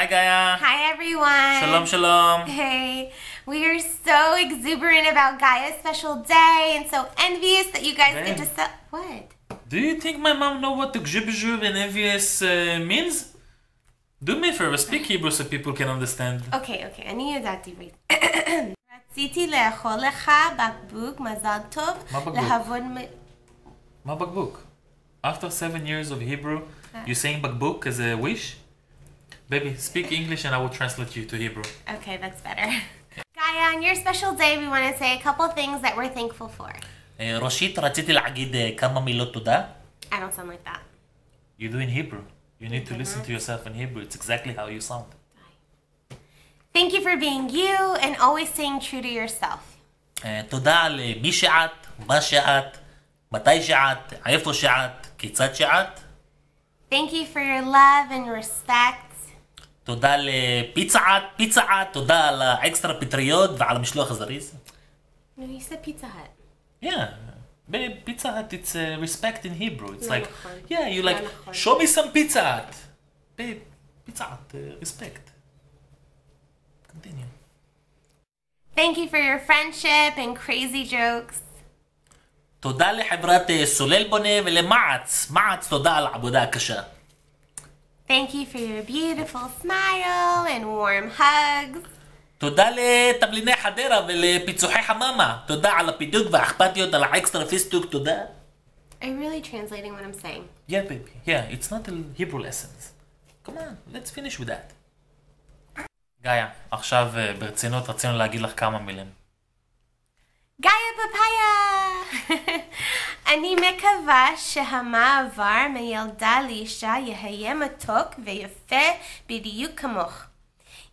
Hi Gaia. Hi everyone. Shalom shalom. Hey, we are so exuberant about Gaia's special day and so envious that you guys get to What? Do you think my mom know what the gzibzhuv and envious means? Do me a favor, speak Hebrew so people can understand. Okay, אני יודעת עברית. רציתי לאכול לך בקבוק מזל טוב. מה בקבוק? מה בקבוק? After 7 years of Hebrew, you're saying bakbuk as a wish? Baby, speak English and I will translate you to Hebrew. Okay, that's better. Gaia, on your special day, we want to say a couple things that we're thankful for. ראשית, רציתי להגיד כמה מילות תודה. I don't sound like that. You do in Hebrew. You need to listen to yourself in Hebrew. It's exactly how you sound. Thank you for being you and always staying true to yourself. תודה על מי שאת, מה שאת, מתי שאת, איפה שאת, כיצד שאת. Thank you for your love and respect. תודה לפיצה, תודה על האקסטרה פטריות ועל המשלוח הזריז. No, you said Pizza Hut. Yeah, babe, Pizza Hut, it's respect in Hebrew. It's like, yeah, you like, show me some Pizza Hut. Babe, Pizza Hut, respect. Continue. Thank you for your friendship and crazy jokes. תודה לחברת סולל בונה ולמעץ. מעץ, תודה על העבודה הקשה. Thank you for your beautiful smile and warm hugs. תודה לתבליני חדרה ולפיצוחי חממה. תודה על הפידוק והאכפתיות, על האקסטרה פיסטוק, תודה. Are you really translating what I'm saying? Yeah, baby. Yeah, it's not a Hebrew lessons. Come on, let's finish with that. גאיה, עכשיו ברצינות רצינו להגיד לך כמה מילים. גאיה פפאיה! אני מקווה שהמעבר מילדה לאישה יהיה מתוק ויפה בדיוק כמוך.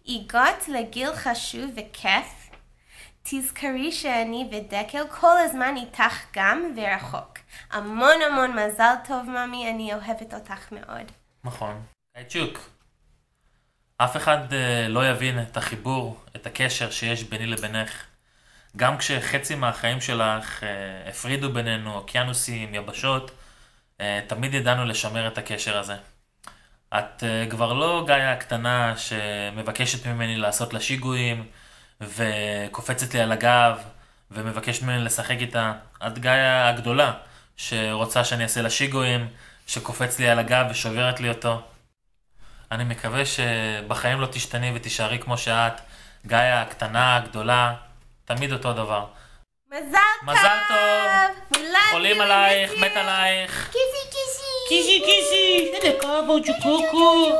הגעת לגיל חשוב וכיף. תזכרי שאני ודקל כל הזמן איתך גם ורחוק. המון מזל טוב ממי, אני אוהבת אותך מאוד. נכון. צ'וק. אף אחד לא יבין את החיבור, את הקשר שיש ביני לבינך. גם כשחצי מהחיים שלך הפרידו בינינו, אוקיינוסים, יבשות, תמיד ידענו לשמר את הקשר הזה. את כבר לא גאיה הקטנה שמבקשת ממני לעשות לה שיגועים, וקופצת לי על הגב, ומבקשת ממני לשחק איתה. את גאיה הגדולה, שרוצה שאני אעשה לה שיגועים, שקופץ לי על הגב ושוברת לי אותו. אני מקווה שבחיים לא תשתני ותישארי כמו שאת, גאיה הקטנה, הגדולה, תמיד אותו דבר. מזל טוב! חולים עלייך, מת עלייך. קיסי! קיסי! הנה קובו צ'וקוקו.